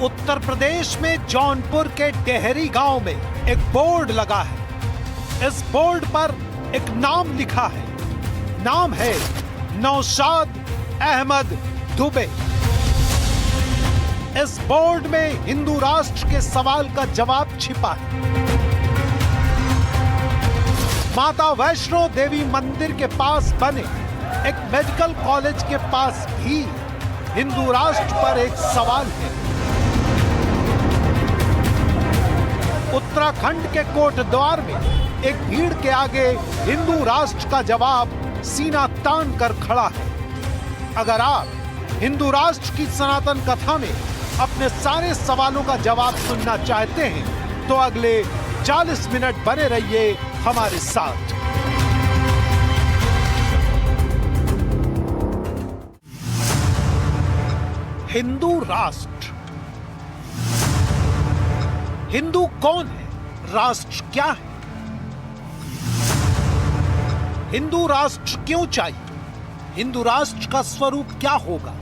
उत्तर प्रदेश में जौनपुर के डेहरी गांव में एक बोर्ड लगा है। इस बोर्ड पर एक नाम लिखा है। नाम है नौशाद अहमद दुबे। इस बोर्ड में हिंदू राष्ट्र के सवाल का जवाब छिपा है। माता वैष्णो देवी मंदिर के पास बने एक मेडिकल कॉलेज के पास भी हिंदू राष्ट्र पर एक सवाल है। उत्तराखंड के कोटद्वार में एक भीड़ के आगे हिंदू राष्ट्र का जवाब सीना तान कर खड़ा है। अगर आप हिंदू राष्ट्र की सनातन कथा में अपने सारे सवालों का जवाब सुनना चाहते हैं तो अगले 40 मिनट बने रहिए हमारे साथ। हिंदू राष्ट्र। हिंदू कौन है? राष्ट्र क्या है? हिंदू राष्ट्र क्यों चाहिए? हिंदू राष्ट्र का स्वरूप क्या होगा?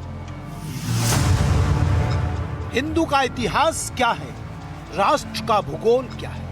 हिंदू का इतिहास क्या है? राष्ट्र का भूगोल क्या है?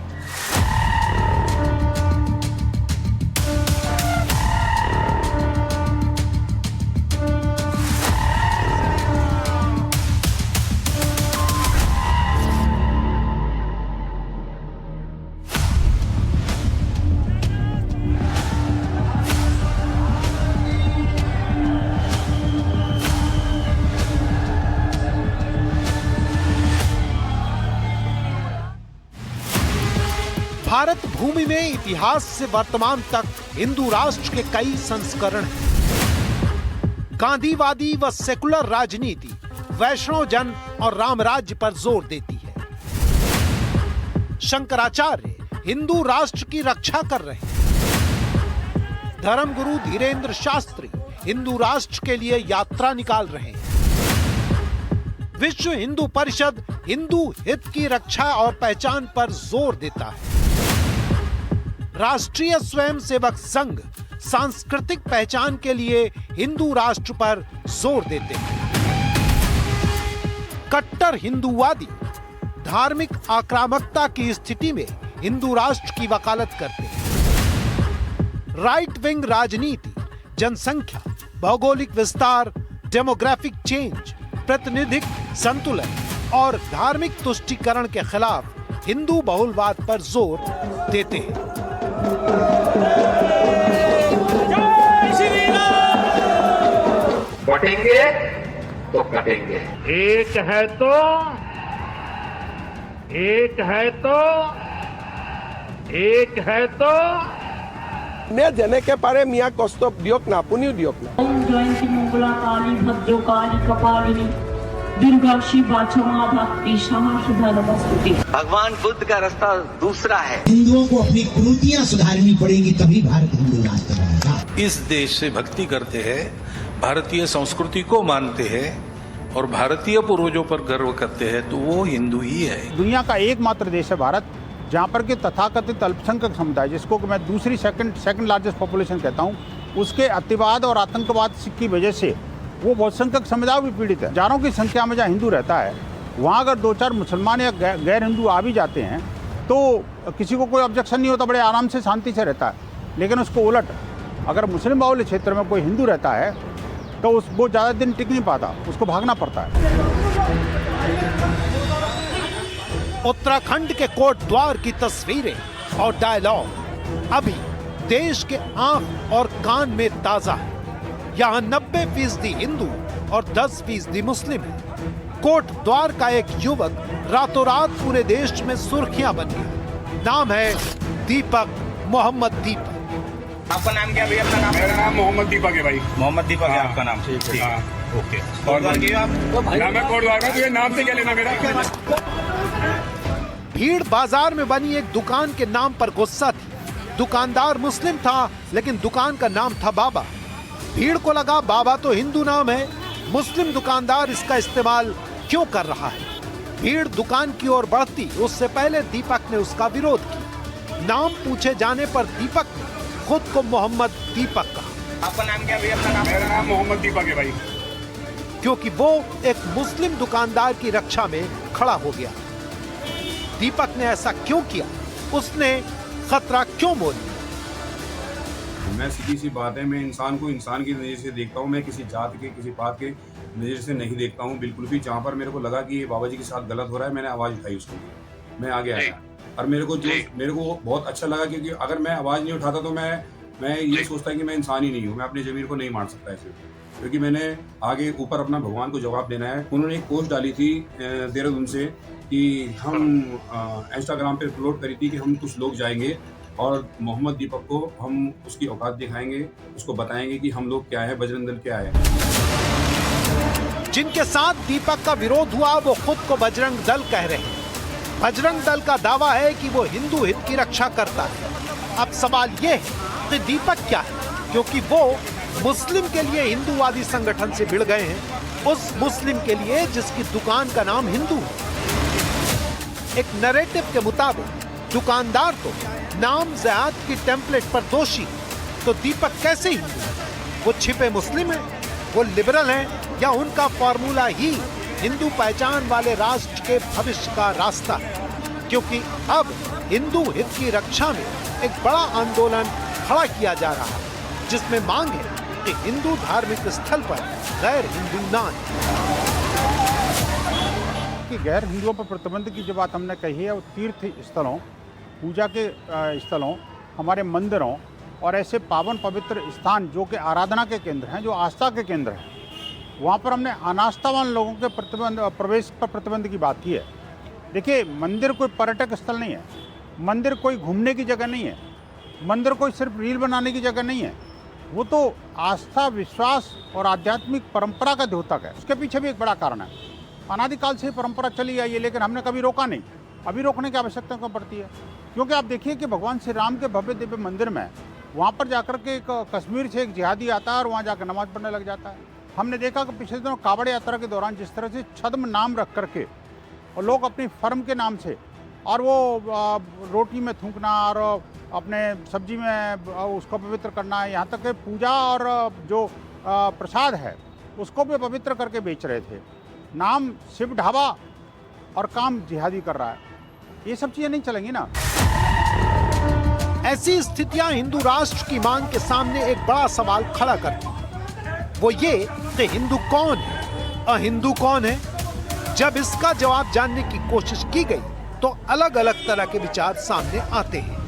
भारत भूमि में इतिहास से वर्तमान तक हिंदू राष्ट्र के कई संस्करण हैं। गांधीवादी व सेकुलर राजनीति वैष्णव जन और राम राज्य पर जोर देती है। शंकराचार्य हिंदू राष्ट्र की रक्षा कर रहे हैं। धर्मगुरु धीरेन्द्र शास्त्री हिंदू राष्ट्र के लिए यात्रा निकाल रहे हैं। विश्व हिंदू परिषद हिंदू हित की रक्षा और पहचान पर जोर देता है। राष्ट्रीय स्वयंसेवक संघ सांस्कृतिक पहचान के लिए हिंदू राष्ट्र पर जोर देते हैं। कट्टर हिंदूवादी धार्मिक आक्रामकता की स्थिति में हिंदू राष्ट्र की वकालत करते हैं। राइट विंग राजनीति जनसंख्या, भौगोलिक विस्तार, डेमोग्राफिक चेंज, प्रातिनिधिक संतुलन और धार्मिक तुष्टीकरण के खिलाफ हिंदू बहुलवाद पर जोर देते हैं। बटेंगे तो कटेंगे। एक है तो मैं जने के पारे मियाँ कस्तो दियोक ना पुण्य दियोक ना। ओम जयंती मंगला काली भद्रो काली कपालिनी दुर्गा शिवा क्षमा भक्ति सहस्रधा नमस्तुते। भगवान बुद्ध का रास्ता दूसरा है। हिंदुओं को अपनी कुरीतियां सुधारनी पड़ेगी तभी भारत हिंदू राष्ट्र बनेगा। इस देश से भक्ति करते हैं, भारतीय संस्कृति को मानते हैं और भारतीय पूर्वजों पर गर्व करते हैं तो वो हिंदू ही है। दुनिया का एकमात्र देश है भारत जहाँ पर के तथाकथित अल्पसंख्यक समुदाय, जिसको मैं दूसरी सेकंड लार्जेस्ट पॉपुलेशन कहता हूँ, उसके अतिवाद और आतंकवाद की वजह से वो बहुसंख्यक समुदाय भी पीड़ित है। हजारों की संख्या में जहाँ हिंदू रहता है वहाँ अगर 2-4 मुसलमान या गैर हिंदू आ भी जाते हैं तो किसी को कोई ऑब्जेक्शन नहीं होता, बड़े आराम से शांति से रहता है। लेकिन उसको उलट अगर मुस्लिम बाहुल्य क्षेत्र में कोई हिंदू रहता है तो वो ज़्यादा दिन टिक नहीं पाता, उसको भागना पड़ता है। उत्तराखंड के कोटद्वार की तस्वीरें और डायलॉग अभी देश के आंख और कान में ताजा है। यहाँ 90% हिंदू और 10% मुस्लिम है। कोटद्वार का एक युवक रातों रात पूरे देश में सुर्खियां बन गया। नाम है दीपक, मोहम्मद दीपक। आपका नाम क्या भैया? अपना नाम? मेरा नाम मोहम्मद दीपक है भाई। मोहम्मद दीपक है आपका नाम? ठीक है, ओके। कोटद्वार की आप? मैं कोटद्वार का। तुझे नाम से क्या लेना मेरा? भीड़ बाजार में बनी एक दुकान के नाम पर गुस्सा थी। दुकानदार मुस्लिम था लेकिन दुकान का नाम था बाबा। भीड़ को लगा बाबा तो हिंदू नाम है, मुस्लिम दुकानदार इसका इस्तेमाल क्यों कर रहा है। भीड़ दुकान की ओर बढ़ती उससे पहले दीपक ने उसका विरोध किया। नाम पूछे जाने पर दीपक ने खुद को मोहम्मद दीपक कहा। आपका नाम क्या भैया? अपना नाम? मेरा नाम मोहम्मद दीपक है भाई। क्योंकि वो एक मुस्लिम दुकानदार की रक्षा में खड़ा हो गया। दीपक ने ऐसा क्यों किया? उसने खतरा क्यों मोल लिया? मैं सीधी सी बात है, मैं इंसान को इंसान की नज़र से देखता हूँ। मैं किसी जात के, किसी पात के नज़र से नहीं देखता हूँ बिल्कुल भी। जहाँ पर मेरे को लगा कि ये बाबा जी के साथ गलत हो रहा है, मैंने आवाज़ उठाई उसके लिए, मैं आगे आया। और मेरे को बहुत अच्छा लगा, क्योंकि अगर मैं आवाज़ नहीं उठाता तो मैं ये सोचता कि मैं इंसान ही नहीं हूँ, मैं अपनी ज़मीर को नहीं मार सकता ऐसे, क्योंकि मैंने आगे ऊपर अपना भगवान को जवाब देना है। उन्होंने एक पोस्ट डाली थी देहरादून से कि हम इंस्टाग्राम पे अपलोड करी थी कि हम कुछ लोग जाएंगे और मोहम्मद दीपक को हम उसकी औकात दिखाएंगे, उसको बताएंगे कि हम लोग क्या है, बजरंग दल क्या है। जिनके साथ दीपक का विरोध हुआ वो खुद को बजरंग दल कह रहे हैं। बजरंग दल का दावा है कि वो हिंदू हित की रक्षा करता है। अब सवाल ये है कि दीपक क्या है, क्योंकि वो मुस्लिम के लिए हिंदूवादी संगठन से भिड़ गए हैं, उस मुस्लिम के लिए जिसकी दुकान का नाम हिंदू है। एक नैरेटिव के मुताबिक दुकानदार तो नाम ज़ात की टेम्पलेट पर दोषी, तो दीपक कैसे हिंदू है? वो छिपे मुस्लिम है, वो लिबरल हैं, या उनका फॉर्मूला ही हिंदू पहचान वाले राष्ट्र के भविष्य का रास्ता है? क्योंकि अब हिंदू हित की रक्षा में एक बड़ा आंदोलन खड़ा किया जा रहा है, जिसमें मांग है कि हिंदू धार्मिक स्थल पर गैर हिंदू ना आए। कि गैर हिंदुओं पर प्रतिबंध की जो बात हमने कही है, वो तीर्थ स्थलों, पूजा के स्थलों, हमारे मंदिरों और ऐसे पावन पवित्र स्थान जो कि आराधना के केंद्र हैं, जो आस्था के केंद्र हैं, वहाँ पर हमने अनास्थावान लोगों के प्रवेश पर प्रतिबंध की बात की है। देखिए, मंदिर कोई पर्यटक स्थल नहीं है, मंदिर कोई घूमने की जगह नहीं है, मंदिर कोई सिर्फ रील बनाने की जगह नहीं है। वो तो आस्था, विश्वास और आध्यात्मिक परंपरा का द्योतक है। उसके पीछे भी एक बड़ा कारण है। अनादिकाल से परंपरा चली आई है, लेकिन हमने कभी रोका नहीं। अभी रोकने की आवश्यकता क्यों पड़ती है? क्योंकि आप देखिए कि भगवान श्री राम के भव्य दिव्य मंदिर में, वहाँ पर जाकर के एक कश्मीर से एक जिहादी आता है और वहाँ जाकर नमाज पढ़ने लग जाता है। हमने देखा कि पिछले दिनों कावड़ यात्रा के दौरान जिस तरह से छद्म नाम रख करके और लोग अपनी फर्म के नाम से, और वो रोटी में थूकना और अपने सब्जी में उसको पवित्र करना, यहाँ तक कि पूजा और जो प्रसाद है उसको भी पवित्र करके बेच रहे थे। नाम शिव ढाबा और काम जिहादी कर रहा है। ये सब चीज़ें नहीं चलेंगी ना। ऐसी स्थितियां हिंदू राष्ट्र की मांग के सामने एक बड़ा सवाल खड़ा करती हैं। वो ये कि हिंदू कौन है, अहिंदू कौन है? जब इसका जवाब जानने की कोशिश की गई तो अलग अलग तरह के विचार सामने आते हैं।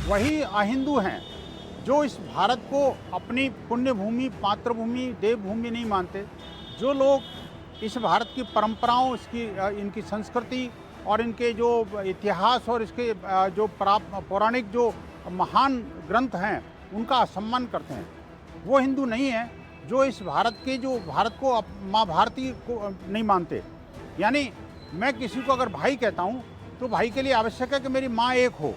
वही अहिंदू हैं जो इस भारत को अपनी पुण्य भूमि, मातृभूमि, देवभूमि नहीं मानते, जो लोग इस भारत की परंपराओं, इनकी संस्कृति और इनके जो इतिहास और इसके जो पौराणिक जो महान ग्रंथ हैं उनका असम्मान करते हैं, वो हिंदू नहीं है जो इस भारत को माँ भारती को नहीं मानते। यानी मैं किसी को अगर भाई कहता हूँ तो भाई के लिए आवश्यक है कि मेरी माँ एक हो,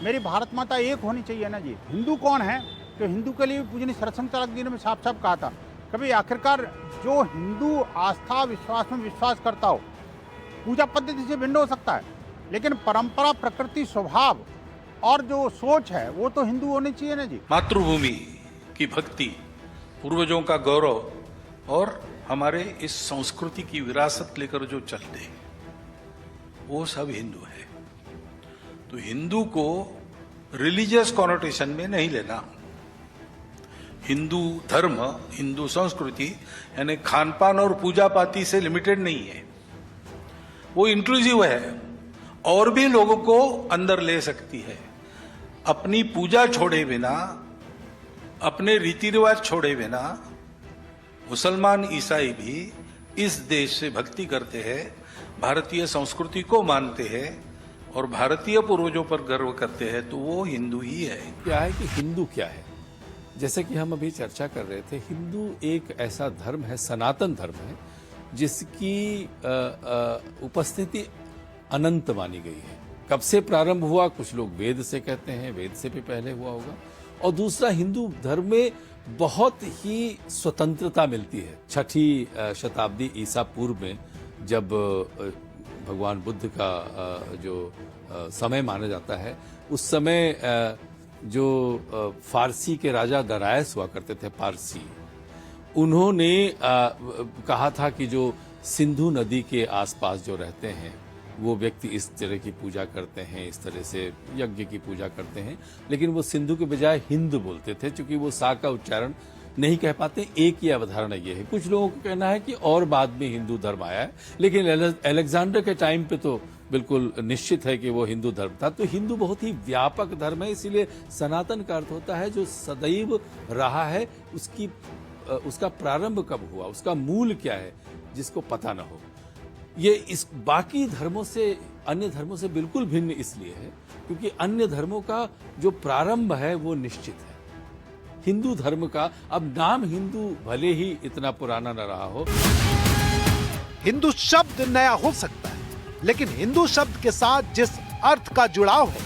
मेरी भारत माता एक होनी चाहिए ना जी। हिंदू कौन है? तो हिंदू के लिए पूजनीय सरस्वती चालक जी ने में साफ साफ कहा था, कभी आखिरकार जो हिंदू आस्था विश्वास में विश्वास करता हो, पूजा पद्धति से भिन्न हो सकता है, लेकिन परंपरा, प्रकृति, स्वभाव और जो सोच है वो तो हिंदू होनी चाहिए ना जी। मातृभूमि की भक्ति, पूर्वजों का गौरव और हमारे इस संस्कृति की विरासत लेकर जो चलते हैं वो सब हिंदू है। तो हिंदू को रिलीजियस कॉनोटेशन में नहीं लेना। हिंदू धर्म, हिंदू संस्कृति यानी खानपान और पूजा पाती से लिमिटेड नहीं है, वो इंक्लूसिव है और भी लोगों को अंदर ले सकती है। अपनी पूजा छोड़े बिना, अपने रीति रिवाज छोड़े बिना मुसलमान, ईसाई भी इस देश से भक्ति करते हैं, भारतीय संस्कृति को मानते हैं और भारतीय पूर्वजों पर गर्व करते हैं, तो वो हिंदू ही है। क्या है कि हिंदू क्या है? जैसे कि हम अभी चर्चा कर रहे थे, हिंदू एक ऐसा धर्म है, सनातन धर्म है, जिसकी उपस्थिति अनंत मानी गई है। कब से प्रारंभ हुआ? कुछ लोग वेद से कहते हैं, वेद से भी पहले हुआ होगा। और दूसरा, हिंदू धर्म में बहुत ही स्वतंत्रता मिलती है। 6ठी शताब्दी ईसा पूर्व में जब भगवान बुद्ध का जो समय माना जाता है, उस समय जो फारसी के राजा दरायस हुआ करते थे, पारसी, उन्होंने कहा था कि जो सिंधु नदी के आसपास जो रहते हैं वो व्यक्ति इस तरह की पूजा करते हैं, इस तरह से यज्ञ की पूजा करते हैं, लेकिन वो सिंधु के बजाय हिंद बोलते थे, क्योंकि वो सा का उच्चारण नहीं कह पाते। एक ही अवधारणा ये है। कुछ लोगों का कहना है कि और बाद में हिंदू धर्म आया है, लेकिन अलेक्जेंडर के टाइम पे तो बिल्कुल निश्चित है कि वो हिंदू धर्म था। तो हिंदू बहुत ही व्यापक धर्म है, इसीलिए सनातन का अर्थ होता है जो सदैव रहा है। उसका प्रारंभ कब हुआ, उसका मूल क्या है, जिसको पता न हो। ये इस बाकी धर्मों से, अन्य धर्मों से बिल्कुल भिन्न इसलिए है क्योंकि अन्य धर्मों का जो प्रारंभ है वो निश्चित है। हिंदू धर्म का अब नाम हिंदू भले ही इतना पुराना न रहा हो। हिंदू शब्द नया हो सकता है, लेकिन हिंदू शब्द के साथ जिस अर्थ का जुड़ाव है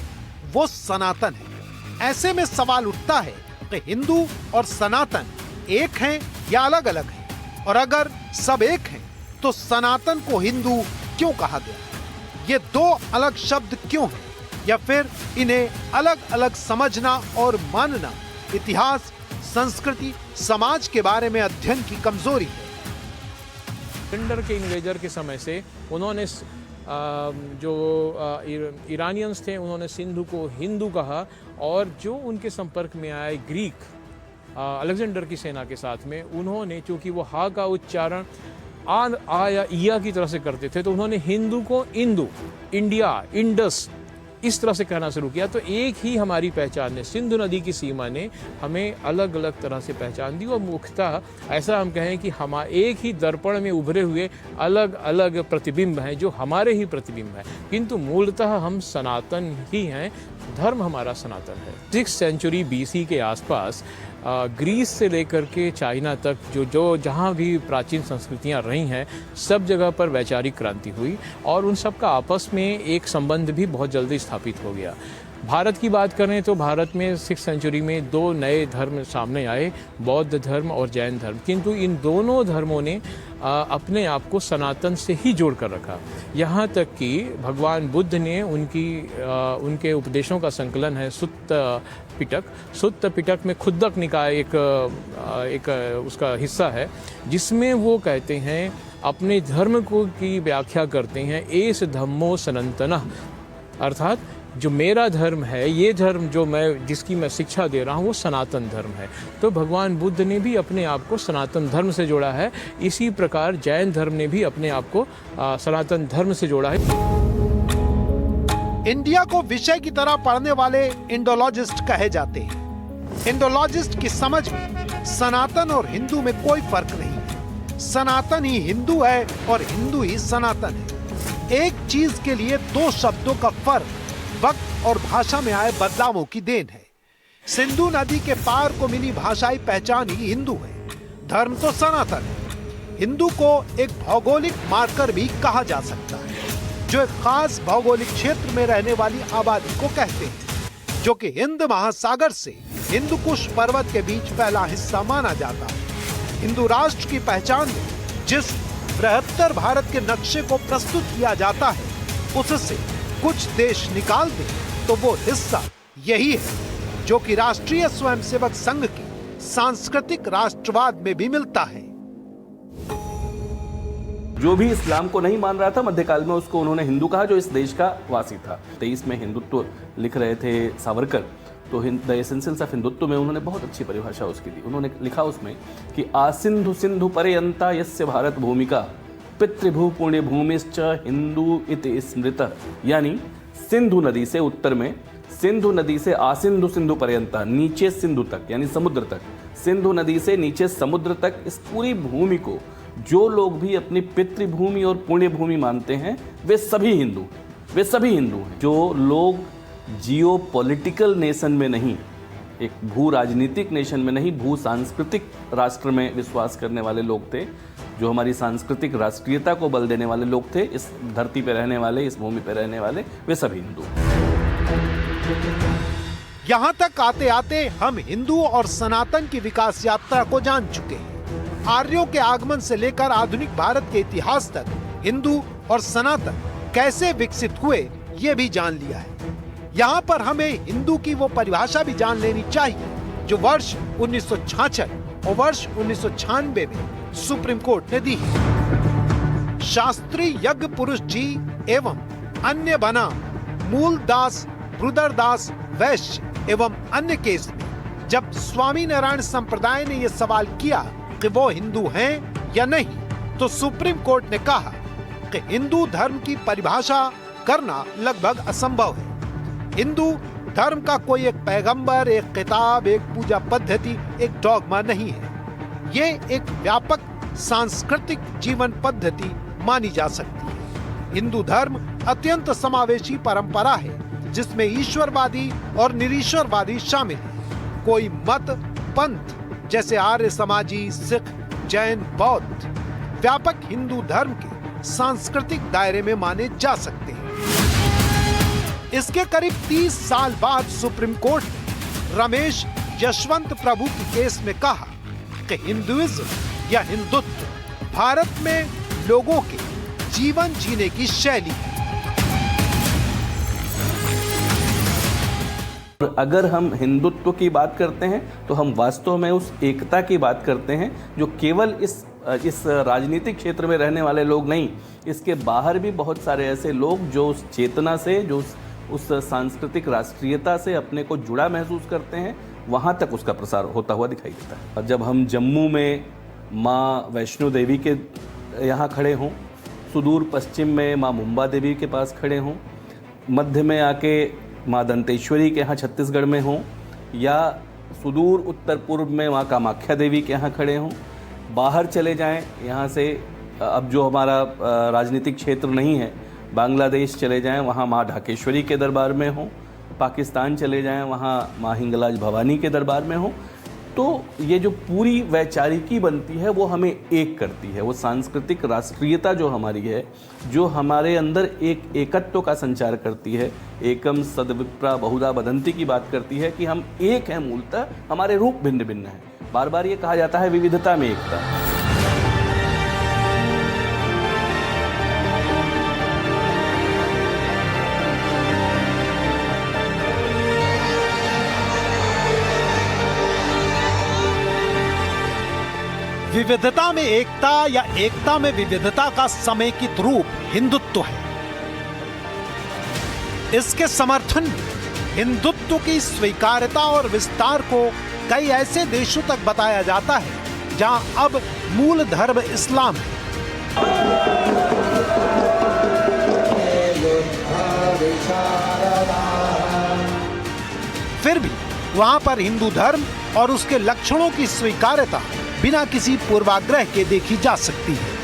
वो सनातन है। ऐसे में सवाल उठता है कि हिंदू और सनातन एक हैं या अलग अलग हैं, और अगर सब एक हैं तो सनातन को हिंदू क्यों कहा गया? ये दो अलग शब्द क्यों हैं, या फिर इन्हें अलग अलग समझना और मानना इतिहास, संस्कृति, समाज के बारे में अध्ययन की कमजोरी है? अलेक्जेंडर के इन्वेजर के समय से उन्होंने जो ईरानियंस थे उन्होंने सिंधु को हिंदू कहा, और जो उनके संपर्क में आए ग्रीक अलेक्जेंडर की सेना के साथ में, उन्होंने चूंकि वो हा का उच्चारण आ या इया की तरह से करते थे, तो उन्होंने हिंदू को इंदु, इंडिया, इंडस इस तरह से कहना शुरू किया। तो एक ही हमारी पहचान है। सिंधु नदी की सीमा ने हमें अलग अलग तरह से पहचान दी, और मुख्यतः ऐसा हम कहें कि हम एक ही दर्पण में उभरे हुए अलग अलग प्रतिबिंब हैं जो हमारे ही प्रतिबिंब हैं, किंतु मूलतः हम सनातन ही हैं। धर्म हमारा सनातन है। 6th सेंचुरी BC के आसपास ग्रीस से लेकर के चाइना तक जो जहाँ भी प्राचीन संस्कृतियाँ रही हैं, सब जगह पर वैचारिक क्रांति हुई, और उन सब का आपस में एक संबंध भी बहुत जल्दी स्थापित हो गया। भारत की बात करें तो भारत में 6th सेंचुरी में 2 नए धर्म सामने आए, बौद्ध धर्म और जैन धर्म, किंतु इन दोनों धर्मों ने अपने आप को सनातन से ही जोड़ कर रखा। यहाँ तक कि भगवान बुद्ध ने उनके उपदेशों का संकलन है सुत्त पिटक में खुद्दक निकाय एक उसका हिस्सा है, जिसमें वो कहते हैं, अपने धर्म को की व्याख्या करते हैं, एस धम्मो सनातनः, अर्थात जो मेरा धर्म है, ये धर्म जिसकी मैं शिक्षा दे रहा हूँ वो सनातन धर्म है। तो भगवान बुद्ध ने भी अपने आप को सनातन धर्म से जोड़ा है। इसी प्रकार जैन धर्म ने भी अपने आप को सनातन धर्म से जोड़ा है। इंडिया को विषय की तरह पढ़ने वाले इंडोलॉजिस्ट कहे जाते हैं। इंडोलॉजिस्ट की समझ में सनातन और हिंदू में कोई फर्क नहीं है। सनातन ही हिंदू है और हिंदू ही सनातन है। एक चीज के लिए 2 शब्दों का फर्क वक्त और भाषा में आए बदलावों की देन है। सिंधु नदी के पार को मिली भाषाई पहचान ही हिंदू है। धर्म तो सनातन है। हिंदू को एक भौगोलिक मार्कर भी कहा जा सकता है, जो एक खास भौगोलिक क्षेत्र में रहने वाली आबादी को कहते हैं, जो कि हिंद महासागर से हिंदुकुश पर्वत के बीच फैला हिस्सा माना जाता है। हिंदू राष्ट्र की पहचान में जिस बृहत्तर भारत के नक्शे को प्रस्तुत किया जाता है, उससे कुछ देश निकाल दें तो वो हिस्सा यही है, जो कि राष्ट्रीय स्वयंसेवक संघ के सांस्कृतिक राष्ट्रवाद में भी मिलता है। जो भी इस्लाम को नहीं मान रहा था मध्यकाल में, उसको उन्होंने हिंदू कहा, जो इस देश का वासी था। 23 में हिंदुत्व लिख रहे थे सावरकर, तो द एसेंशियल्स ऑफ हिंदुत्व में उन्होंने बहुत अच्छी परिभाषा उसकी दी। उन्होंने लिखा उसमें कि आसिंधु सिंधु पर्यंता यस्य भारत भूमिका पितृभू पुण्य भूमिश्च हिंदू इति स्मृतः, यानी सिंधु नदी से उत्तर में, सिंधु नदी से आसिंधु सिंधु पर्यंता, नीचे सिंधु तक यानी समुद्र तक, सिंधु नदी से नीचे समुद्र तक, इस पूरी भूमि को जो लोग भी अपनी पितृभूमि और पुण्य भूमि मानते हैं वे सभी हिंदू हैं। जो लोग जियो पॉलिटिकल नेशन में नहीं, एक भू राजनीतिक नेशन में नहीं, भू सांस्कृतिक राष्ट्र में विश्वास करने वाले लोग थे, जो हमारी सांस्कृतिक राष्ट्रीयता को बल देने वाले लोग थे, इस धरती पे रहने वाले, इस भूमि पे रहने वाले, वे सभी हिंदू। यहाँ तक आते आते हम हिंदू और सनातन की विकास यात्रा को जान चुके हैं। आर्यों के आगमन से लेकर आधुनिक भारत के इतिहास तक हिंदू और सनातन कैसे विकसित हुए ये भी जान लिया है। यहाँ पर हमें हिंदू की वो परिभाषा भी जान लेनी चाहिए जो वर्ष 1966 और वर्ष 1996 में सुप्रीम कोर्ट ने दी है। शास्त्री यज्ञ पुरुष जी एवं अन्य बना मूलदास रुद्रदास वैश्य एवं अन्य केस में जब स्वामी नारायण संप्रदाय ने यह सवाल किया कि वो हिंदू हैं या नहीं, तो सुप्रीम कोर्ट ने कहा कि हिंदू धर्म की परिभाषा करना लगभग असंभव है। हिंदू धर्म का कोई एक पैगंबर, एक किताब, एक पूजा पद्धति, एक डॉगमा नहीं है। ये एक व्यापक सांस्कृतिक जीवन पद्धति मानी जा सकती है। हिंदू धर्म अत्यंत समावेशी परंपरा है जिसमें ईश्वरवादी और निरीश्वरवादी शामिल है। कोई मत पंथ जैसे आर्य समाजी, सिख, जैन, बौद्ध व्यापक हिंदू धर्म के सांस्कृतिक दायरे में माने जा सकते हैं। इसके करीब 30 साल बाद सुप्रीम कोर्ट ने रमेश यशवंत प्रभु के केस में कहा कि हिंदुइज्म या हिंदुत्व भारत में लोगों के जीवन जीने की शैली है। अगर हम हिंदुत्व की बात करते हैं तो हम वास्तव में उस एकता की बात करते हैं जो केवल इस राजनीतिक क्षेत्र में रहने वाले लोग नहीं, इसके बाहर भी बहुत सारे ऐसे लोग जो उस चेतना से, जो उस सांस्कृतिक राष्ट्रीयता से अपने को जुड़ा महसूस करते हैं, वहाँ तक उसका प्रसार होता हुआ दिखाई देता है। और जब हम जम्मू में माँ वैष्णो देवी के यहाँ खड़े हों, सुदूर पश्चिम में माँ मुंबा देवी के पास खड़े हों, मध्य में आके माँ दंतेश्वरी के यहाँ छत्तीसगढ़ में हों, या सुदूर उत्तर पूर्व में माँ कामाख्या देवी के यहाँ खड़े हों, बाहर चले जाएं यहाँ से, अब जो हमारा राजनीतिक क्षेत्र नहीं है, बांग्लादेश चले जाएं, वहाँ माँ ढाकेश्वरी के दरबार में हों, पाकिस्तान चले जाएं, वहाँ माँ हिंगलाज भवानी के दरबार में हों, तो ये जो पूरी वैचारिकी बनती है वो हमें एक करती है। वो सांस्कृतिक राष्ट्रीयता जो हमारी है, जो हमारे अंदर एक एकत्व का संचार करती है, एकम सद्विप्रा बहुधा बदंती की बात करती है कि हम एक हैं, मूलतः हमारे रूप भिन्न भिन्न हैं। बार बार ये कहा जाता है विविधता में एकता। विविधता में एकता या एकता में विविधता का समेकित रूप हिंदुत्व है। इसके समर्थन में हिंदुत्व की स्वीकार्यता और विस्तार को कई ऐसे देशों तक बताया जाता है जहां अब मूल धर्म इस्लाम है। फिर भी वहां पर हिंदू धर्म और उसके लक्षणों की स्वीकार्यता बिना किसी पूर्वाग्रह के देखी जा सकती है।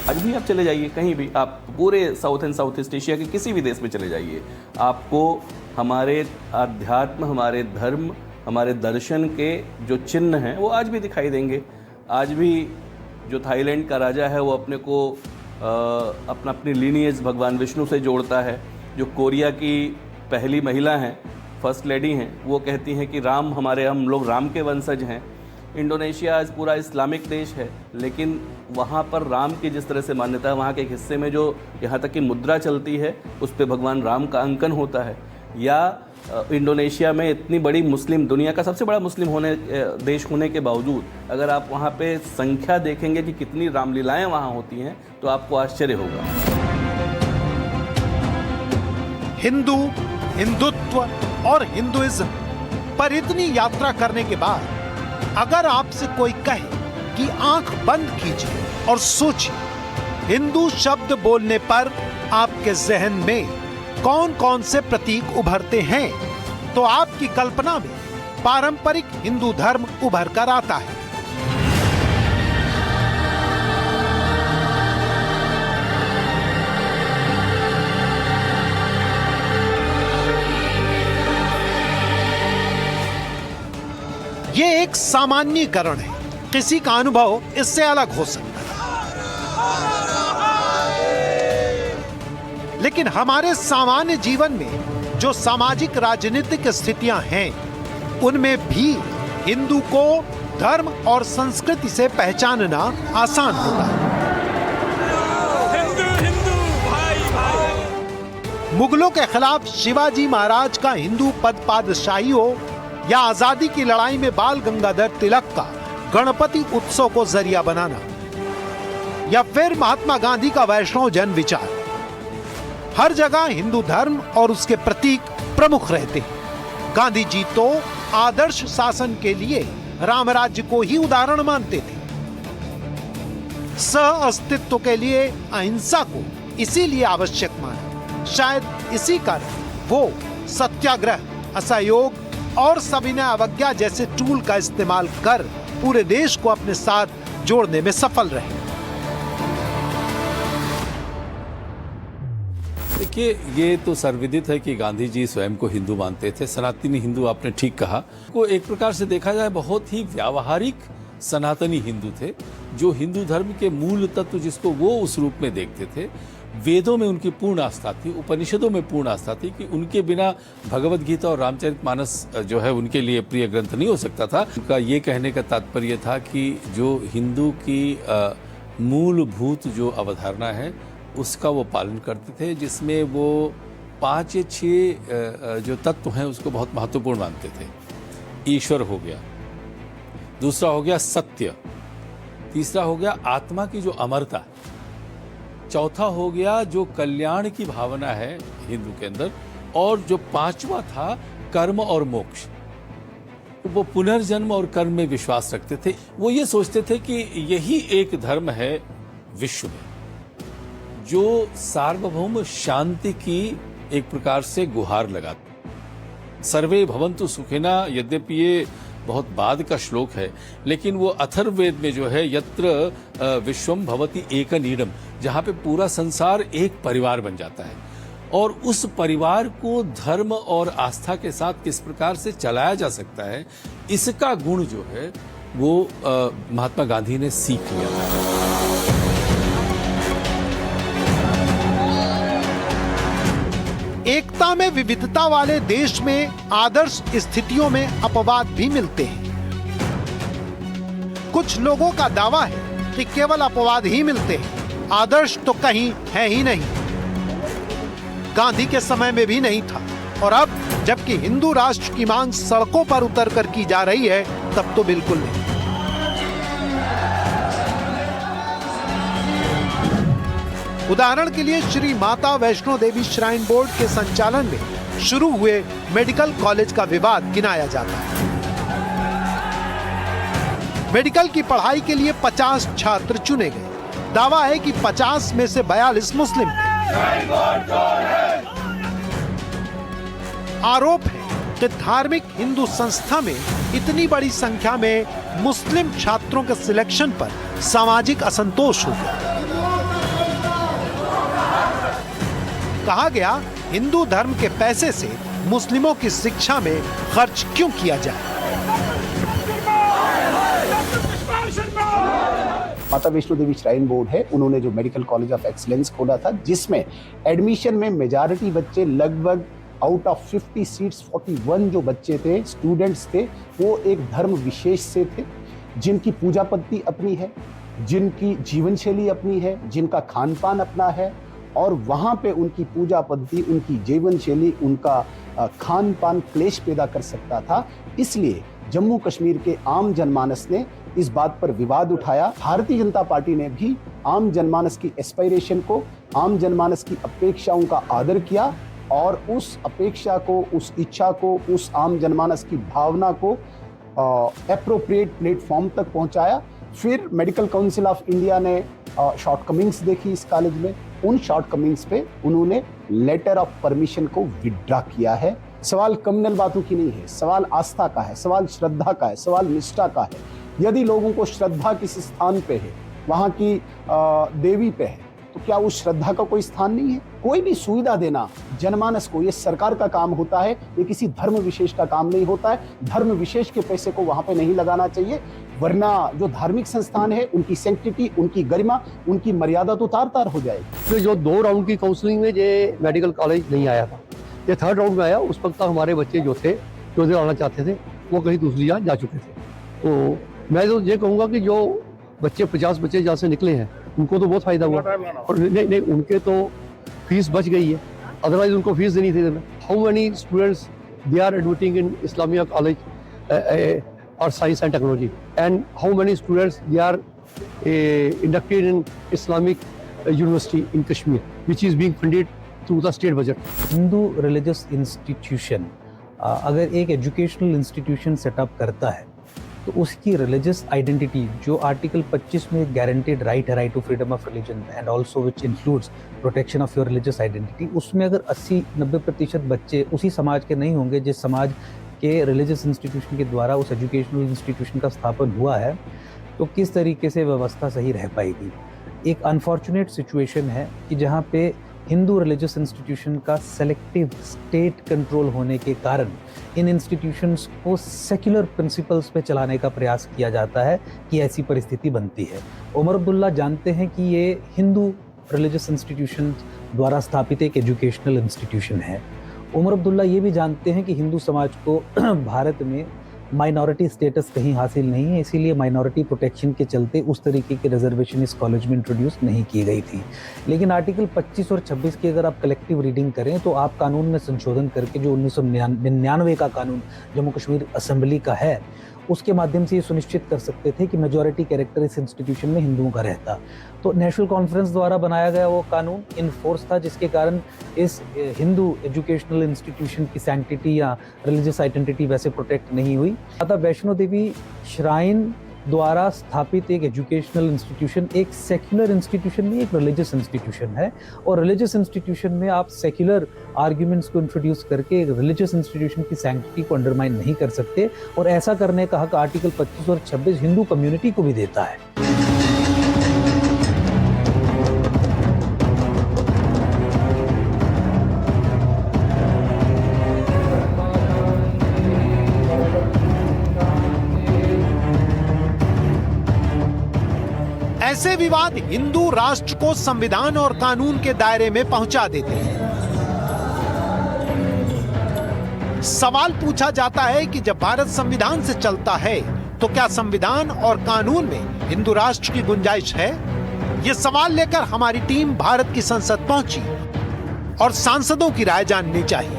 आज भी आप चले जाइए कहीं भी, आप पूरे south and south east Asia के किसी भी देश में चले जाइए, आपको हमारे अध्यात्म, हमारे धर्म, हमारे दर्शन के जो चिन्ह हैं वो आज भी दिखाई देंगे। आज भी जो थाईलैंड का राजा है वो अपने को अपनी लीनिएज भगवान विष्णु से जोड़ता है। जो कोरिया की पहली महिला हैं, फर्स्ट लेडी हैं, वो कहती हैं कि हम लोग राम के वंशज हैं। इंडोनेशिया आज पूरा इस्लामिक देश है, लेकिन वहाँ पर राम की जिस तरह से मान्यता है, वहाँ के एक हिस्से में जो यहाँ तक की मुद्रा चलती है उस पर भगवान राम का अंकन होता है। या इंडोनेशिया में इतनी बड़ी मुस्लिम, दुनिया का सबसे बड़ा मुस्लिम देश होने के बावजूद अगर आप वहाँ पे संख्या देखेंगे कि कितनी रामलीलाएँ वहाँ होती हैं तो आपको आश्चर्य होगा। हिंदू, हिंदुत्व और हिंदुइज्म पर इतनी यात्रा करने के बाद अगर आपसे कोई कहे कि आंख बंद कीजिए और सोचिए, हिंदू शब्द बोलने पर आपके जहन में कौन कौन से प्रतीक उभरते हैं, तो आपकी कल्पना में पारंपरिक हिंदू धर्म उभर कर आता है। ये एक सामान्यीकरण है, किसी का अनुभव इससे अलग हो सकता है, लेकिन हमारे सामान्य जीवन में जो सामाजिक राजनीतिक स्थितियां हैं, उनमें भी हिंदू को धर्म और संस्कृति से पहचानना आसान होता है। मुगलों के खिलाफ शिवाजी महाराज का हिंदू पद पादशाही हो या आजादी की लड़ाई में बाल गंगाधर तिलक का गणपति उत्सव को जरिया बनाना, या फिर महात्मा गांधी का वैष्णव जन विचार। हर जगह हिंदू धर्म और उसके प्रतीक प्रमुख रहते हैं। गांधी जी तो आदर्श शासन के लिए राम राज्य को ही उदाहरण मानते थे। सह अस्तित्व के लिए अहिंसा को इसीलिए आवश्यक माना। शायद इसी कारण वो सत्याग्रह, असहयोग और सविनय अवज्ञा जैसे टूल का इस्तेमाल कर पूरे देश को अपने साथ जोड़ने में सफल रहे। देखिए, ये तो सर्वविदित है कि गांधी जी स्वयं को हिंदू मानते थे। सनातनी हिंदू, आपने ठीक कहा, को एक प्रकार से देखा जाए बहुत ही व्यावहारिक सनातनी हिंदू थे, जो हिंदू धर्म के मूल तत्व जिसको वो उस रूप में देखते थे। वेदों में उनकी पूर्ण आस्था थी, उपनिषदों में पूर्ण आस्था थी कि उनके बिना भगवत गीता और रामचरितमानस जो है उनके लिए प्रिय ग्रंथ नहीं हो सकता था। उनका ये कहने का तात्पर्य था कि जो हिंदू की मूलभूत जो अवधारणा है उसका वो पालन करते थे, जिसमें वो 5 या 6 जो तत्व हैं उसको बहुत महत्वपूर्ण मानते थे। ईश्वर हो गया, दूसरा हो गया सत्य, तीसरा हो गया आत्मा की जो अमरता, चौथा हो गया जो कल्याण की भावना है हिंदू के अंदर, और जो 5वां था कर्म और मोक्ष। वो पुनर्जन्म और कर्म में विश्वास रखते थे। वो ये सोचते थे कि यही एक धर्म है विश्व में जो सार्वभौम शांति की एक प्रकार से गुहार लगाता। सर्वे भवन्तु सुखिना, यद्यपि ये बहुत बाद का श्लोक है, लेकिन वो अथर्ववेद में जो है यत्र विश्वम भवति एकनीडम, जहां पे पूरा संसार एक परिवार बन जाता है, और उस परिवार को धर्म और आस्था के साथ किस प्रकार से चलाया जा सकता है, इसका गुण जो है वो महात्मा गांधी ने सीख लिया था। एकता में विविधता वाले देश में आदर्श स्थितियों में अपवाद भी मिलते हैं। कुछ लोगों का दावा है कि केवल अपवाद ही मिलते हैं, आदर्श तो कहीं है ही नहीं। गांधी के समय में भी नहीं था, और अब जबकि हिंदू राष्ट्र की मांग सड़कों पर उतरकर की जा रही है, तब तो बिल्कुल नहीं। उदाहरण के लिए श्री माता वैष्णो देवी श्राइन बोर्ड के संचालन में शुरू हुए मेडिकल कॉलेज का विवाद गिनाया जाता है। मेडिकल की पढ़ाई के लिए 50 छात्र चुने गए। दावा है कि 50 में से 42 मुस्लिम थे। आरोप है कि धार्मिक हिंदू संस्था में इतनी बड़ी संख्या में मुस्लिम छात्रों के सिलेक्शन पर सामाजिक असंतोष हो गया। कहा गया, हिंदू धर्म के पैसे से मुस्लिमों की शिक्षा में खर्च क्यों किया जाए। माता वैष्णो देवी श्राइन बोर्ड है, उन्होंने जो मेडिकल कॉलेज ऑफ एक्सीलेंस खोला था, जिसमें एडमिशन में मेजॉरिटी बच्चे, लगभग आउट ऑफ 50 सीट्स 41 जो बच्चे थे, स्टूडेंट्स थे, वो एक धर्म विशेष से थे, जिनकी पूजा पद्धति अपनी है, जिनकी जीवन शैली अपनी है, जिनका खान पान अपना है, और वहाँ पे उनकी पूजा पद्धति, उनकी जीवन शैली, उनका खान पान क्लेश पैदा कर सकता था। इसलिए जम्मू कश्मीर के आम जनमानस ने इस बात पर विवाद उठाया। भारतीय जनता पार्टी ने भी आम जनमानस की एस्पायरेशन को, आम जनमानस की अपेक्षाओं का आदर किया, और उस अपेक्षा को, उस इच्छा को, उस आम जनमानस की भावना को एप्रोप्रिएट प्लेटफॉर्म तक पहुंचाया। फिर मेडिकल काउंसिल ऑफ इंडिया ने शॉर्टकमिंग्स देखी इस कॉलेज में, उन शॉर्टकमिंग्स पे उन्होंने लेटर ऑफ परमिशन को विड्रॉ किया है। सवाल कम्युनल बातों की नहीं है, सवाल आस्था का है, सवाल श्रद्धा का है, सवाल निष्ठा का है। यदि लोगों को श्रद्धा किसी स्थान पे है, वहाँ की देवी पे है, तो क्या उस श्रद्धा का कोई स्थान नहीं है? कोई भी सुविधा देना जनमानस को, ये सरकार का काम होता है, ये किसी धर्म विशेष का काम नहीं होता है। धर्म विशेष के पैसे को वहाँ पे नहीं लगाना चाहिए, वरना जो धार्मिक संस्थान है उनकी सैंक्टिटी, उनकी गरिमा, उनकी मर्यादा तो तार तार हो जाएगी। फिर जो 2 राउंड की काउंसलिंग में ये मेडिकल कॉलेज नहीं आया था, ये 3rd राउंड में आया। उस वक्त तक हमारे बच्चे जो थे, जो इधर आना चाहते थे, वो कहीं दूसरी जगह जा चुके थे। तो मैं तो ये कहूँगा कि जो बच्चे 50 बच्चे जहाँ से निकले हैं, उनको तो बहुत फायदा हुआ, और नहीं उनके तो फीस बच गई है, अदरवाइज उनको फीस देनी थी। How many students they are admitting in Islamia college or science and technology, and how many students they are inducted in Islamic University in Kashmir, which is being funded through the state budget. Hindu religious institution अगर एक educational institution setup करता है तो उसकी religious identity जो article 25 में guaranteed right है, right to freedom of religion and also which includes protection of your religious identity, उसमें अगर 80-90% बच्चे उसी समाज के नहीं होंगे जिस समाज के रिलीजियस इंस्टीट्यूशन के द्वारा उस एजुकेशनल इंस्टीट्यूशन का स्थापन हुआ है, तो किस तरीके से व्यवस्था सही रह पाएगी। एक अनफॉर्चुनेट सिचुएशन है कि जहाँ पे हिंदू रिलीजियस इंस्टीट्यूशन का सेलेक्टिव स्टेट कंट्रोल होने के कारण इन इंस्टीट्यूशंस को सेक्युलर प्रिंसिपल्स पे चलाने का प्रयास किया जाता है कि ऐसी परिस्थिति बनती है। उमर अब्दुल्ला जानते हैं कि ये हिंदू रिलीजियस इंस्टीट्यूशन द्वारा स्थापित एक एजुकेशनल इंस्टीट्यूशन है। उमर अब्दुल्ला ये भी जानते हैं कि हिंदू समाज को भारत में माइनॉरिटी स्टेटस कहीं हासिल नहीं है, इसीलिए माइनॉरिटी प्रोटेक्शन के चलते उस तरीके की रिजर्वेशन इस कॉलेज में इंट्रोड्यूस नहीं की गई थी। लेकिन आर्टिकल 25 और 26 की अगर आप कलेक्टिव रीडिंग करें तो आप कानून में संशोधन करके जो 1999 का कानून जम्मू कश्मीर असेंबली का है उसके माध्यम से ये सुनिश्चित कर सकते थे कि मेजॉरिटी कैरेक्टर इस इंस्टीट्यूशन में हिंदुओं का रहता। तो नेशनल कॉन्फ्रेंस द्वारा बनाया गया वो कानून इन फोर्स था, जिसके कारण इस हिंदू एजुकेशनल इंस्टीट्यूशन की सैंक्टिटी या रिलीजियस आइडेंटिटी वैसे प्रोटेक्ट नहीं हुई। माता वैष्णो देवी श्राइन द्वारा स्थापित एक एजुकेशनल इंस्टीट्यूशन एक सेक्युलर इंस्टीट्यूशन नहीं, एक रिलीजियस इंस्टीट्यूशन है, और रिलीजियस इंस्टीट्यूशन में आप सेक्युलर आर्ग्यूमेंट्स को इंट्रोड्यूस करके एक रिलीजियस इंस्टीट्यूशन की सैंक्टिटी को अंडरमाइन नहीं कर सकते, और ऐसा करने का हक आर्टिकल 25 और 26 हिंदू कम्युनिटी को भी देता है। ऐसे विवाद हिंदू राष्ट्र को संविधान और कानून के दायरे में पहुंचा देते हैं। सवाल पूछा जाता है कि जब भारत संविधान से चलता है तो क्या संविधान और कानून में हिंदू राष्ट्र की गुंजाइश है? ये सवाल लेकर हमारी टीम भारत की संसद पहुंची और सांसदों की राय जाननी चाहिए।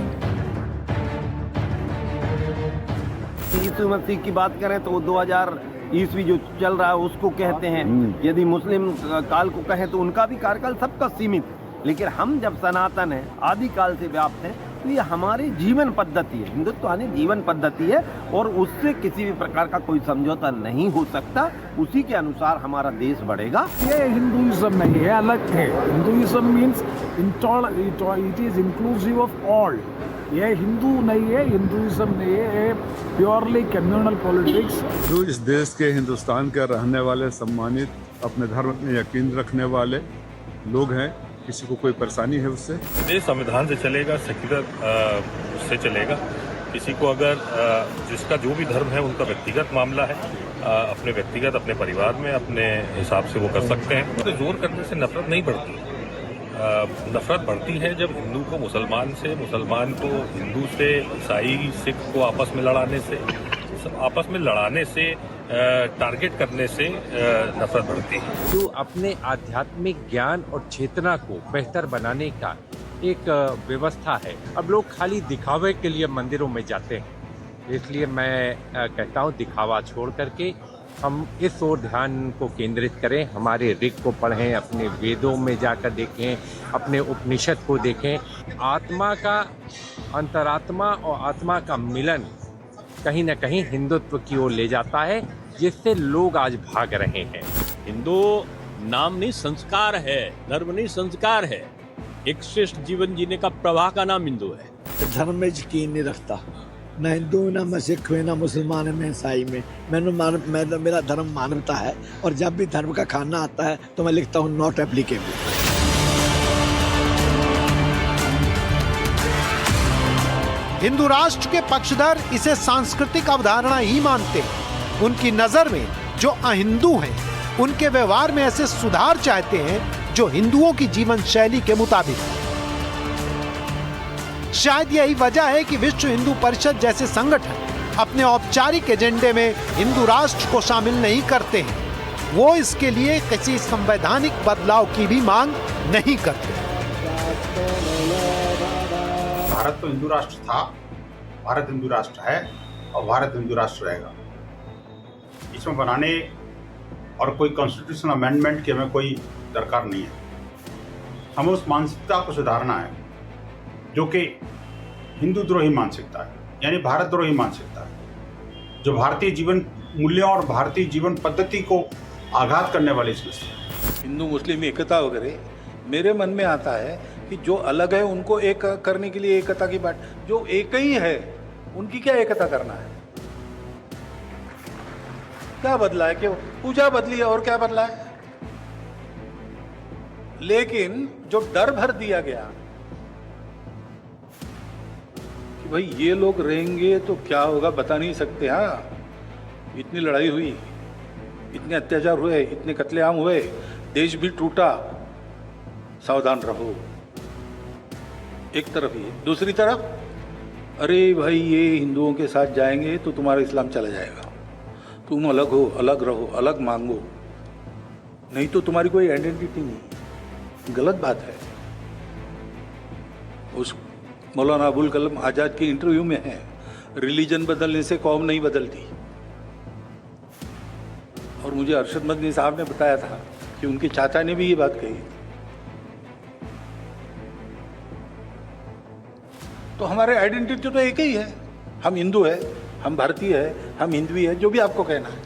यीशु मसीह की बात करें तो 2000 ईस्वी जो चल रहा है उसको कहते हैं। यदि मुस्लिम काल को कहें तो उनका भी कार्यकाल सबका सीमित, लेकिन हम जब सनातन है आदि काल से व्याप्त है तो ये हमारी जीवन पद्धति है। हिंदुत्व यानी जीवन पद्धति है और उससे किसी भी प्रकार का कोई समझौता नहीं हो सकता। उसी के अनुसार हमारा देश बढ़ेगा। ये हिंदुइज्म नहीं है, अलग है। Hinduism means it is inclusive of all. ये हिंदू नहीं है, हिंदुइज्म नहीं है, प्योरली कम्युनल पॉलिटिक्स। जो इस देश के हिंदुस्तान के रहने वाले सम्मानित अपने धर्म में यकीन रखने वाले लोग हैं, किसी को कोई परेशानी है उससे? देश संविधान से चलेगा, सेक्युलर से चलेगा। किसी को अगर जिसका जो भी धर्म है उनका व्यक्तिगत मामला है, अपने व्यक्तिगत अपने परिवार में अपने हिसाब से वो कर सकते हैं। तो जोर करने से नफरत नहीं बढ़ती। नफरत बढ़ती है जब हिंदू को मुसलमान से, मुसलमान को हिंदू से, ईसाई सिख को आपस में लड़ाने से, आपस में लड़ाने से, टारगेट करने से नफरत बढ़ती है। जो अपने आध्यात्मिक ज्ञान और चेतना को बेहतर बनाने का एक व्यवस्था है। अब लोग खाली दिखावे के लिए मंदिरों में जाते हैं, इसलिए मैं कहता हूँ दिखावा छोड़ करके हम इस ओर ध्यान को केंद्रित करें। हमारे ऋग को पढ़ें, अपने वेदों में जाकर देखें, अपने उपनिषद को देखें। आत्मा का, अंतरात्मा और आत्मा का मिलन कहीं न कहीं हिंदुत्व की ओर ले जाता है, जिससे लोग आज भाग रहे हैं। हिंदू नाम नहीं, संस्कार है, धर्म नहीं, संस्कार है। एक श्रेष्ठ जीवन जीने का प्रवाह का नाम हिंदू है। धर्म में यकीन नहीं रखता, न हिंदू न मैं सिख में, न मुसलमान में, ईसाई में। मेरा धर्म मानवता है, और जब भी धर्म का खाना आता है तो मैं लिखता हूँ नॉट एप्लीकेबल। हिंदू राष्ट्र के पक्षधर इसे सांस्कृतिक अवधारणा ही मानते हैं। उनकी नजर में जो अहिंदू हैं, उनके व्यवहार में ऐसे सुधार चाहते हैं जो हिंदुओं की जीवन शैली के मुताबिक है। शायद यही वजह है कि विश्व हिंदू परिषद जैसे संगठन अपने औपचारिक एजेंडे में हिंदू राष्ट्र को शामिल नहीं करते हैं। वो इसके लिए किसी संवैधानिक बदलाव की भी मांग नहीं करते। भारत तो हिंदू राष्ट्र था, भारत हिंदू राष्ट्र है, और भारत हिंदू राष्ट्र रहेगा। इसमें बनाने और कोई कॉन्स्टिट्यूशनल अमेंडमेंट की हमें कोई दरकार नहीं है। हमें उस मानसिकता को सुधारना है जो कि हिंदू द्रोही मानसिकता है, यानी भारत द्रोही मानसिकता है, जो भारतीय जीवन मूल्यों और भारतीय जीवन पद्धति को आघात करने वाली चीज है। हिंदू मुस्लिम एकता वगैरह मेरे मन में आता है कि जो अलग है उनको एक करने के लिए एकता की बात, जो एक ही है उनकी क्या एकता करना है? क्या बदला है? क्यों पूजा बदली है और क्या बदला है? लेकिन जो डर भर दिया गया कि भाई ये लोग रहेंगे तो क्या होगा बता नहीं सकते। हाँ, इतनी लड़ाई हुई, इतने अत्याचार हुए, इतने कत्लेआम हुए, देश भी टूटा, सावधान रहो। एक तरफ ये, दूसरी तरफ अरे भाई ये हिंदुओं के साथ जाएंगे तो तुम्हारा इस्लाम चला जाएगा, तुम अलग हो, अलग रहो, अलग मांगो, नहीं तो तुम्हारी कोई आइडेंटिटी नहीं। गलत बात है। उस मौलाना अबुल कलाम आजाद की इंटरव्यू में है, रिलीजन बदलने से कौम नहीं बदलती। और मुझे अरशद मदनी साहब ने बताया था कि उनके चाचा ने भी ये बात कही। तो हमारे आइडेंटिटी तो एक ही है, हम हिंदू है, हम भारतीय है, हम हिंदवी है, जो भी आपको कहना है,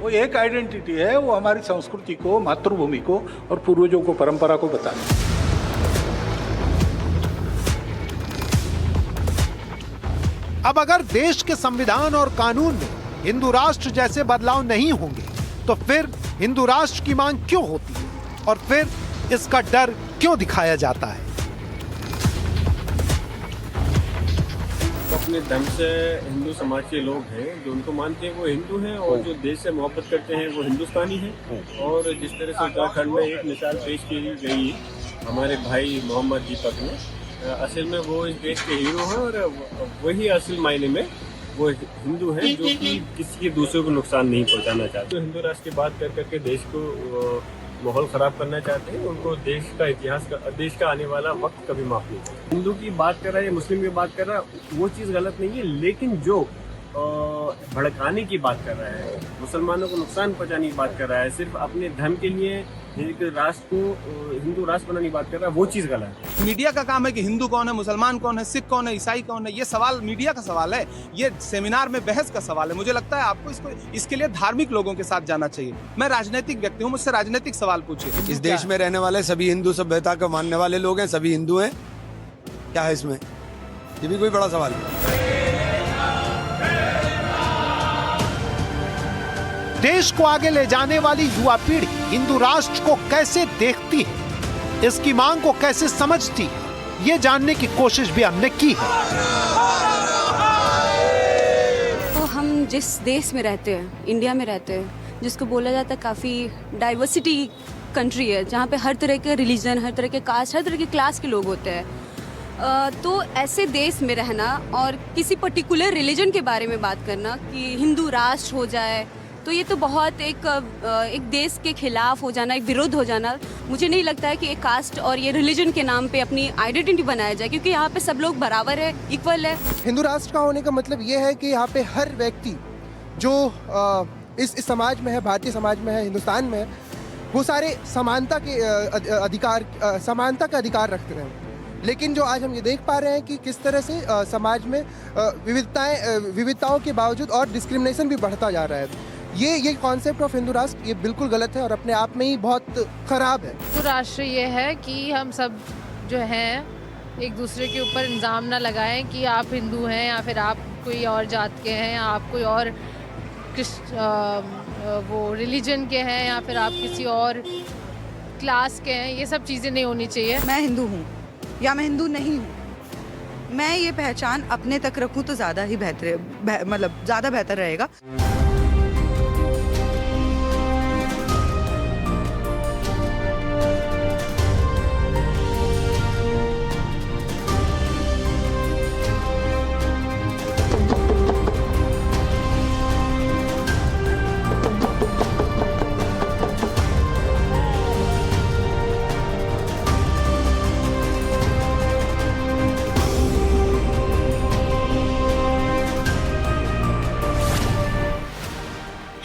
वो एक आइडेंटिटी है। वो हमारी संस्कृति को, मातृभूमि को और पूर्वजों को, परंपरा को बताना है। अब अगर देश के संविधान और कानून में हिंदू राष्ट्र जैसे बदलाव नहीं होंगे तो फिर हिंदू राष्ट्र की मांग क्यों होती है और फिर इसका डर क्यों दिखाया जाता है? अपने धर्म से हिंदू समाज के लोग हैं जो उनको मानते हैं वो हिंदू हैं, और जो देश से मोहब्बत करते हैं वो हिंदुस्तानी हैं। और जिस तरह से उत्तराखंड में एक मिसाल पेश की गई हमारे भाई मोहम्मद दीपक ने, असल में वो इस देश के हीरो हैं और वही असल मायने में वो हिंदू हैं जो कि किसी के दूसरे को नुकसान नहीं पहुंचाना चाहते। तो हिंदू राष्ट्र की बात कर करके देश को माहौल ख़राब करना चाहते हैं, उनको देश का इतिहास का, देश का आने वाला वक्त कभी माफ नहीं करते। हिंदू की बात कर रहा है या मुस्लिम की बात कर रहा है वो चीज़ गलत नहीं है, लेकिन जो भड़काने की बात कर रहा है, मुसलमानों को नुकसान पहुंचाने की बात कर रहा है, सिर्फ अपने धर्म के लिए एक राष्ट्र को हिंदू राष्ट्र बनाने की बात कर रहा है, वो चीज़ गलत है। मीडिया का काम है कि हिंदू कौन है, मुसलमान कौन है, सिख कौन है, ईसाई कौन है, ये सवाल मीडिया का सवाल है, ये सेमिनार में बहस का सवाल है। मुझे लगता है आपको इसके लिए धार्मिक लोगों के साथ जाना चाहिए। मैं राजनीतिक व्यक्ति हूँ, मुझसे राजनीतिक सवाल पूछिए। इस देश में रहने वाले सभी हिंदू सभ्यता को मानने वाले लोग हैं, सभी हिंदू हैं, क्या है इसमें? ये भी कोई बड़ा सवाल है। देश को आगे ले जाने वाली युवा पीढ़ी हिंदू राष्ट्र को कैसे देखती है, इसकी मांग को कैसे समझती है, ये जानने की कोशिश भी हमने की है। तो हम जिस देश में रहते हैं, इंडिया में रहते हैं, जिसको बोला जाता है काफ़ी डाइवर्सिटी कंट्री है, जहाँ पे हर तरह के रिलीजन, हर तरह के कास्ट, हर तरह के क्लास के लोग होते हैं। तो ऐसे देश में रहना और किसी पर्टिकुलर रिलीजन के बारे में बात करना कि हिंदू राष्ट्र हो जाए, तो ये तो बहुत एक देश के खिलाफ हो जाना, एक विरोध हो जाना। मुझे नहीं लगता है कि एक कास्ट और ये रिलीजन के नाम पे अपनी आइडेंटिटी बनाया जाए, क्योंकि यहाँ पे सब लोग बराबर है, इक्वल है। हिंदू राष्ट्र का होने का मतलब ये है कि यहाँ पे हर व्यक्ति जो इस समाज में है, भारतीय समाज में है, हिंदुस्तान में है, वो सारे समानता का अधिकार रखते हैं। लेकिन जो आज हम ये देख पा रहे हैं कि किस तरह से समाज में विविधताओं के बावजूद और डिस्क्रिमिनेशन भी बढ़ता जा रहा है। ये कॉन्सेप्ट ऑफ हिंदू राष्ट्र ये बिल्कुल गलत है और अपने आप में ही बहुत खराब है। हिंदू राष्ट्र ये है कि हम सब जो हैं एक दूसरे के ऊपर इल्ज़ाम ना लगाएं कि आप हिंदू हैं या फिर आप कोई और जात के हैं, या आप कोई और वो रिलीजन के हैं, या फिर आप किसी और क्लास के हैं। ये सब चीज़ें नहीं होनी चाहिए। मैं हिंदू हूँ या मैं हिंदू नहीं हूँ, मैं ये पहचान अपने तक रखूँ तो ज़्यादा ही ज़्यादा बेहतर रहेगा।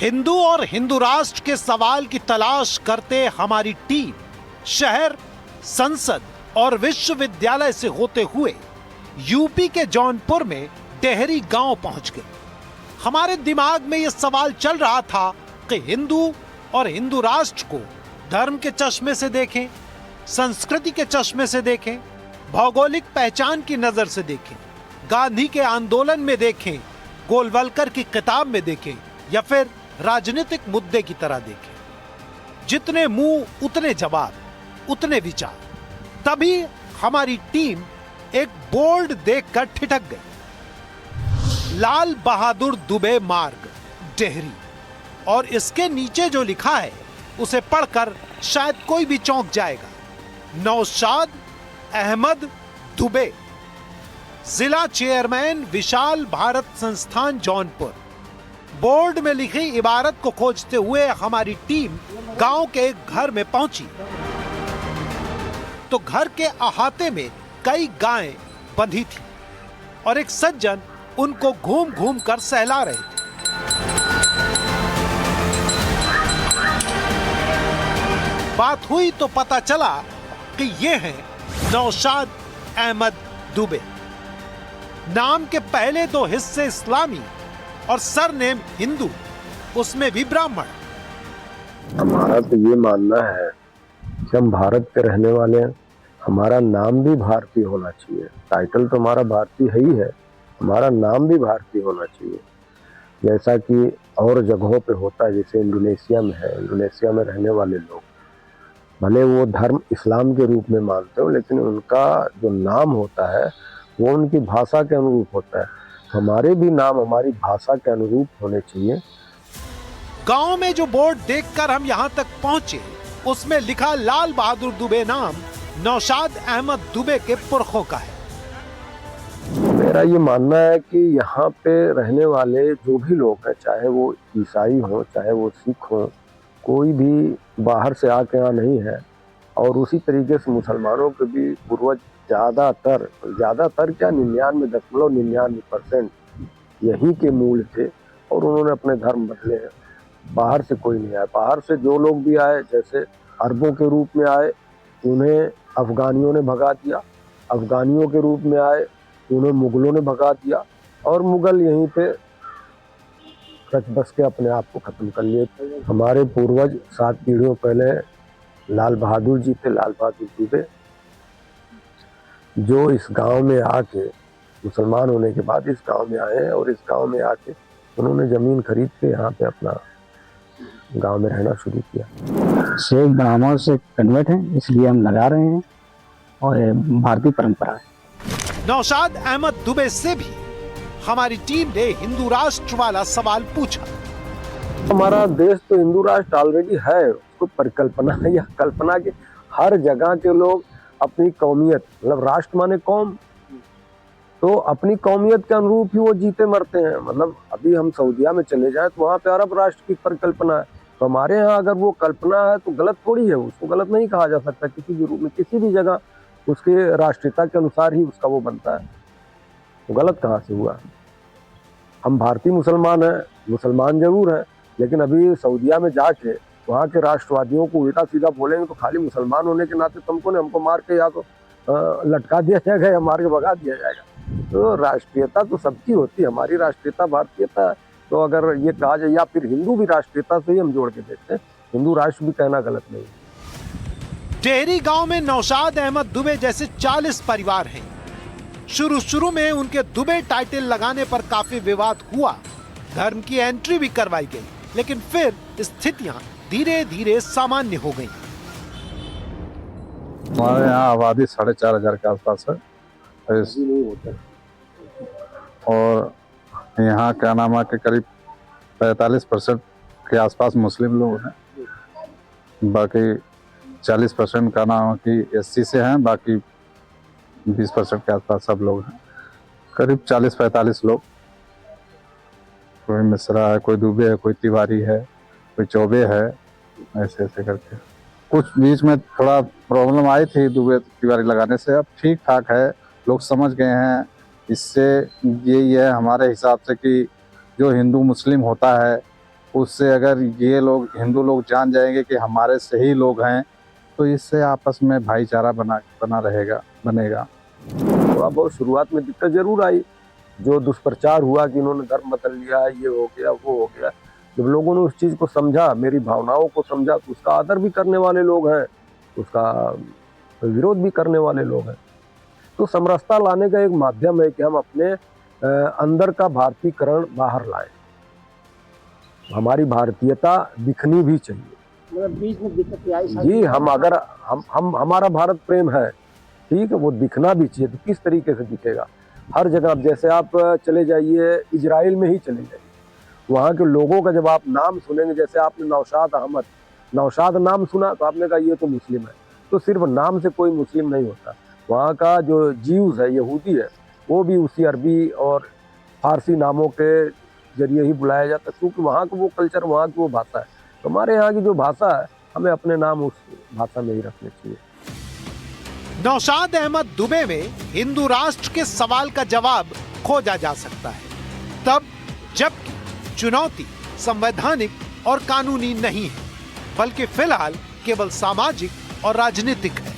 हिंदू और हिंदू राष्ट्र के सवाल की तलाश करते हमारी टीम शहर, संसद और विश्वविद्यालय से होते हुए यूपी के जौनपुर में डेहरी गांव पहुंच गए। हमारे दिमाग में यह सवाल चल रहा था कि हिंदू और हिंदू राष्ट्र को धर्म के चश्मे से देखें, संस्कृति के चश्मे से देखें, भौगोलिक पहचान की नजर से देखें, गांधी के आंदोलन में देखें, गोलवलकर की किताब में देखें या फिर राजनीतिक मुद्दे की तरह देखें। जितने मुंह उतने जवाब, उतने विचार। तभी हमारी टीम एक बोर्ड देखकर ठिठक गई, लाल बहादुर दुबे मार्ग, डेहरी। और इसके नीचे जो लिखा है उसे पढ़कर शायद कोई भी चौंक जाएगा। नौशाद अहमद दुबे, जिला चेयरमैन विशाल भारत संस्थान जौनपुर। बोर्ड में लिखी इबारत को खोजते हुए हमारी टीम गांव के एक घर में पहुंची तो घर के अहाते में कई गायें बंधी थी और एक सज्जन उनको घूम घूम कर सहला रहे थे। बात हुई तो पता चला कि ये हैं नौशाद अहमद दुबे। नाम के पहले दो हिस्से इस्लामी और सरनेम हिंदू, उसमें भी ब्राह्मण। हमारा तो ये मानना है कि हम भारत के रहने वाले हैं, हमारा नाम भी भारतीय होना चाहिए। टाइटल तो हमारा भारतीय ही है, हमारा नाम भी भारतीय होना चाहिए। जैसा कि और जगहों पे होता है, जैसे इंडोनेशिया में है, इंडोनेशिया में रहने वाले लोग भले वो धर्म इस्लाम के रूप में मानते हो, लेकिन उनका जो नाम होता है वो उनकी भाषा के अनुरूप होता है। हमारे भी नाम हमारी भाषा के अनुरूप होने चाहिए। गांव में जो बोर्ड देखकर हम यहां तक पहुंचे उसमें लिखा लाल बहादुर दुबे नाम नौशाद अहमद दुबे के पुरखों का है। मेरा ये मानना है कि यहाँ पे रहने वाले जो भी लोग हैं, चाहे वो ईसाई हो, चाहे वो सिख हो, कोई भी बाहर से आके यहाँ नहीं है। और उसी तरीके से मुसलमानों के भी पूर्वज ज़्यादातर क्या 99.99% यहीं के मूल थे और उन्होंने अपने धर्म बदले हैं। बाहर से कोई नहीं आया। बाहर से जो लोग भी आए, जैसे अरबों के रूप में आए, उन्हें अफगानियों ने भगा दिया। अफगानियों के रूप में आए, उन्हें मुगलों ने भगा दिया। और मुगल यहीं पे रच बस के अपने आप को खत्म कर लिए। हमारे पूर्वज 7 पीढ़ियों पहले लाल बहादुर जी थे, लाल बहादुर दुबे, जो इस गांव में आके मुसलमान होने के बाद इस गांव में आए हैं और इस गांव में आके उन्होंने जमीन खरीद के यहाँ पे अपना गांव में रहना शुरू किया। शेख ब्राह्मण से कन्वर्ट हैं, इसलिए हम लगा रहे हैं और भारतीय परंपरा है। नौशाद अहमद दुबे से भी हमारी टीम ने हिंदू राष्ट्र वाला सवाल पूछा। हमारा देश तो हिंदू राष्ट्र ऑलरेडी है, उसको परिकल्पना या कल्पना के हर जगह के लोग अपनी कौमियत, मतलब राष्ट्र माने कौम, तो अपनी कौमियत के अनुरूप ही वो जीते मरते हैं। मतलब अभी हम सऊदिया में चले जाए तो वहाँ पे अरब राष्ट्र की परिकल्पना है, तो हमारे यहाँ अगर वो कल्पना है तो गलत थोड़ी है, उसको गलत नहीं कहा जा सकता। किसी भी रूप में किसी भी जगह उसके राष्ट्रीयता के अनुसार ही उसका वो बनता है, तो गलत कहाँ से हुआ। हम भारतीय मुसलमान हैं, मुसलमान जरूर हैं, लेकिन अभी सऊदिया में जाके वहाँ के राष्ट्रवादियों को उल्टा सीधा बोलेंगे तो खाली मुसलमान होने के नाते तुमको ने हमको मार के या तो लटका दिया जाएगा या मार के भगा दिया जाएगा। तो राष्ट्रीयता तो सबकी होती है, हमारी राष्ट्रीयता भारतीयता है। तो अगर ये कहा जाए, या फिर हिंदू भी राष्ट्रीयता से ही हम जोड़ के देखते हैं, हिंदू राष्ट्र भी कहना गलत नहीं है। डेहरी गांव में नौशाद अहमद दुबे जैसे 40 परिवार हैं। शुरू में उनके दुबे टाइटल लगाने पर काफी विवाद हुआ, धर्म की एंट्री भी करवाई गई, लेकिन फिर स्थितियां धीरे धीरे सामान्य हो गई। हमारे यहाँ आबादी 4,500 के आसपास है और यहाँ क्या नाम है कि करीब 45% के आसपास मुस्लिम लोग हैं, बाकी 40% का नाम है कि SC से हैं, बाकी 20% के आसपास सब लोग हैं। करीब 40-45 लोग, कोई मिश्रा है, कोई दुबे है, कोई तिवारी है, कोई चौबे है, ऐसे ऐसे करके। कुछ बीच में थोड़ा प्रॉब्लम आई थी दुबे तिवारी लगाने से, अब ठीक ठाक है, लोग समझ गए हैं। इससे यही है हमारे हिसाब से कि जो हिंदू मुस्लिम होता है उससे अगर ये लोग हिंदू लोग जान जाएंगे कि हमारे से ही लोग हैं, तो इससे आपस में भाईचारा बना बनेगा। थोड़ा बहुत शुरुआत में दिक्कत जरूर आई, जो दुष्प्रचार हुआ कि इन्होंने धर्म बदल लिया, ये हो गया वो हो गया। जब लोगों ने उस चीज़ को समझा, मेरी भावनाओं को समझा, तो उसका आदर भी करने वाले लोग हैं, उसका विरोध भी करने वाले लोग हैं। तो समरसता लाने का एक माध्यम है कि हम अपने अंदर का भारतीयकरण बाहर लाएं। हमारी भारतीयता दिखनी भी चाहिए। मतलब बीच में दिक्कत आई जी, हम अगर हम हमारा भारत प्रेम है, ठीक है, वो दिखना भी चाहिए। तो किस तरीके से दिखेगा? हर जगह, अब जैसे आप चले जाइए इजराइल में ही चले जाइए, वहाँ के लोगों का जब आप नाम सुनेंगे, जैसे आपने नौशाद नाम सुना तो आपने कहा ये तो मुस्लिम है। तो सिर्फ नाम से कोई मुस्लिम नहीं होता। वहाँ का जो जीव्स है, यहूदी है, वो भी उसी अरबी और फारसी नामों के जरिए ही बुलाया जाता है, क्योंकि वहाँ का वो कल्चर, वहाँ की वो भाषा है। तो हमारे यहाँ की जो भाषा है, हमें अपने नाम उस भाषा में ही रखने चाहिए। नौशाद अहमद दुबे में हिंदू राष्ट्र के सवाल का जवाब खोजा जा सकता है तब जबकि चुनौती संवैधानिक और कानूनी नहीं है, बल्कि फिलहाल केवल सामाजिक और राजनीतिक है।